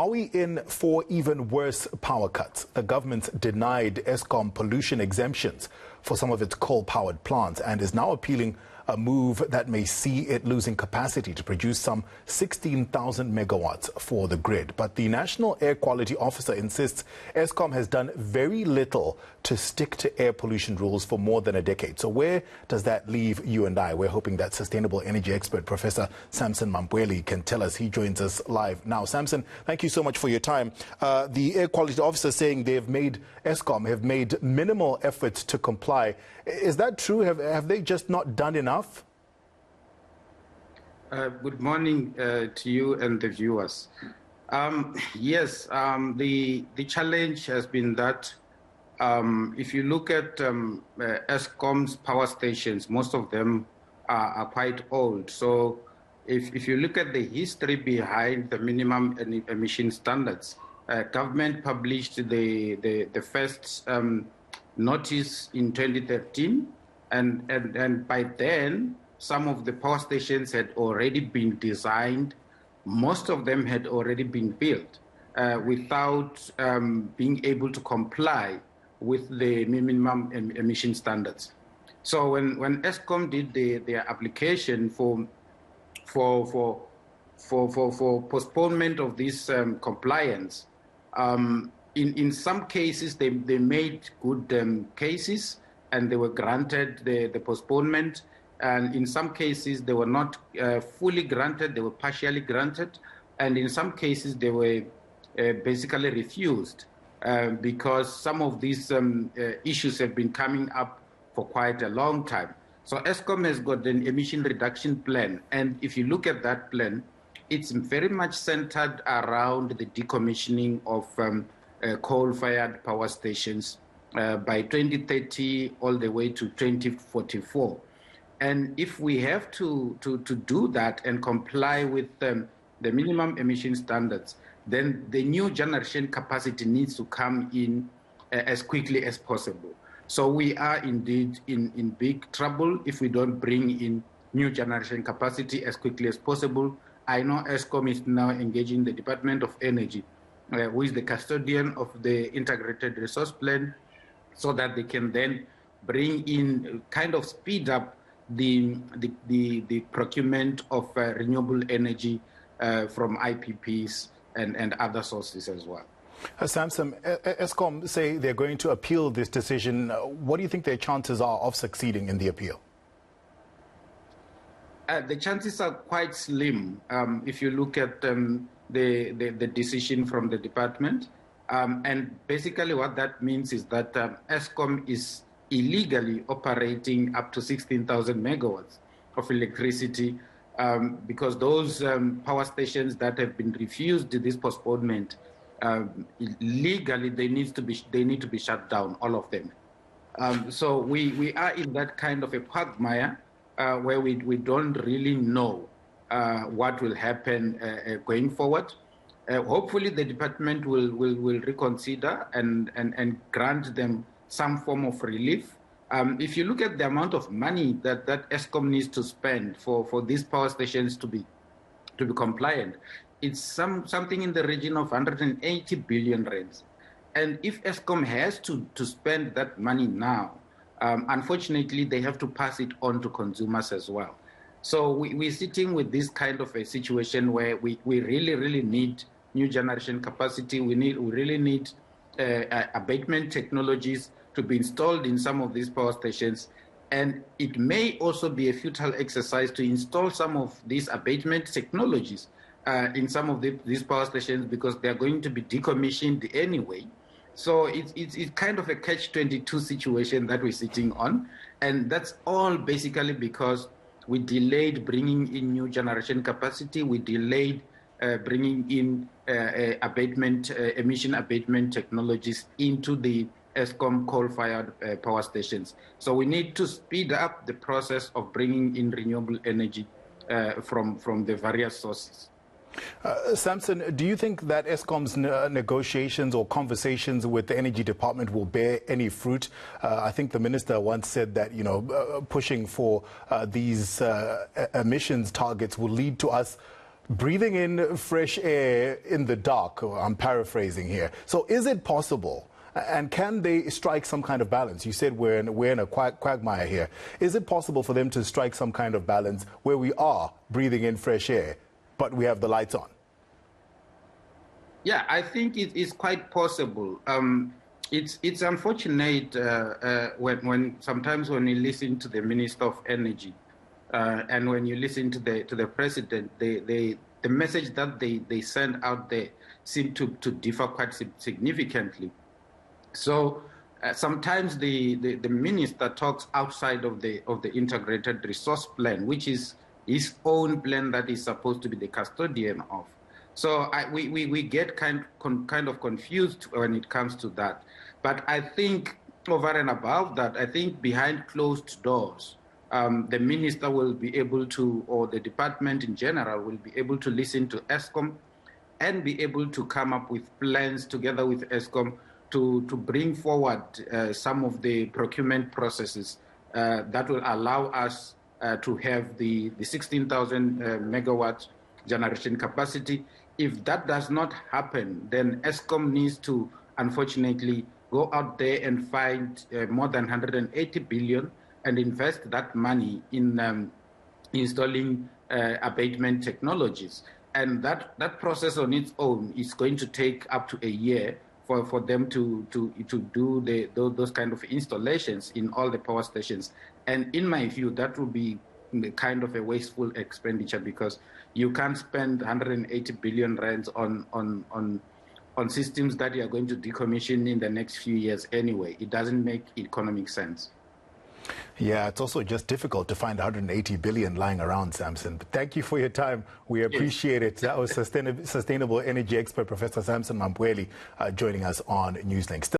Are we in for even worse power cuts? The government denied Eskom pollution exemptions for some of its coal-powered plants and is now appealing a move that may see it losing capacity to produce some 16,000 megawatts for the grid. But the National Air Quality Officer insists Eskom has done very little to stick to air pollution rules for more than a decade. So where does that leave you and I? We're hoping that sustainable energy expert Professor Sampson Mamphweli can tell us. He joins us live now. Sampson, thank you so much for your time. The Air Quality Officer saying Eskom have made minimal efforts to comply. Is that true? Have they just not done enough? Good morning to you and the viewers. Yes, the challenge has been that if you look at Eskom's power stations, most of them are quite old. So if you look at the history behind the minimum emission standards, government published the first notice in 2013, and by then some of the power stations had already been designed. Most of them had already been built without being able to comply with the minimum emission standards. So when Eskom did their application for postponement of this compliance, in some cases they made good cases and they were granted the postponement. And in some cases, they were not fully granted, they were partially granted. And in some cases, they were basically refused because some of these issues have been coming up for quite a long time. So Eskom has got an emission reduction plan. And if you look at that plan, it's very much centered around the decommissioning of coal-fired power stations by 2030 all the way to 2044. And if we have to do that and comply with the minimum emission standards, then the new generation capacity needs to come in as quickly as possible. So we are indeed in big trouble if we don't bring in new generation capacity as quickly as possible. I know Eskom is now engaging the Department of Energy, who is the custodian of the integrated resource plan, so that they can then bring in, kind of speed up the procurement of renewable energy from IPPs and other sources as well. Sampson, Eskom say they're going to appeal this decision. What do you think their chances are of succeeding in the appeal? The chances are quite slim if you look at the decision from the department. And basically what that means is that Eskom is illegally operating up to 16,000 megawatts of electricity because those power stations that have been refused this postponement, legally they need to be shut down, all of them. So we are in that kind of a quagmire where we don't really know what will happen going forward. Hopefully the department will reconsider and grant them some form of relief. If you look at the amount of money that Eskom needs to spend for these power stations to be compliant, it's something in the region of 180 billion rands. And if Eskom has to spend that money now, unfortunately, they have to pass it on to consumers as well. So we're sitting with this kind of a situation where we really need new generation capacity. We really need abatement technologies to be installed in some of these power stations. And it may also be a futile exercise to install some of these abatement technologies in some of these power stations because they're going to be decommissioned anyway. So it's kind of a catch-22 situation that we're sitting on. And that's all basically because we delayed bringing in new generation capacity. We delayed bringing in emission abatement technologies into the Eskom coal-fired power stations. So we need to speed up the process of bringing in renewable energy from the various sources. Sampson, do you think that Eskom's negotiations or conversations with the Energy Department will bear any fruit? I think the minister once said that, pushing for these emissions targets will lead to us breathing in fresh air in the dark. I'm paraphrasing here. So is it possible, and can they strike some kind of balance? You said we're in a quagmire here. Is it possible for them to strike some kind of balance where we are breathing in fresh air, but we have the lights on? Yeah, I think it is quite possible. It's unfortunate when sometimes when you listen to the Minister of Energy and when you listen to the President, the message that they send out there seem to differ quite significantly. So sometimes the minister talks outside of the integrated resource plan, which is his own plan that is supposed to be the custodian of. So we get kind of confused when it comes to that. But I think over and above that, I think behind closed doors, the minister will be able to, or the department in general, will be able to listen to Eskom and be able to come up with plans together with Eskom to bring forward some of the procurement processes that will allow us to have the 16,000 megawatt generation capacity. If that does not happen, then Eskom needs to, unfortunately, go out there and find more than 180 billion and invest that money in installing abatement technologies. And that process on its own is going to take up to a year for them to do those kind of installations in all the power stations. And in my view, that will be kind of a wasteful expenditure, because you can't spend 180 billion rands on systems that you are going to decommission in the next few years anyway. It doesn't make economic sense. Yeah, it's also just difficult to find 180 billion lying around, Sampson. But thank you for your time. We appreciate it. That was sustainable energy expert, Professor Sampson Mamphweli, joining us on NewsLink.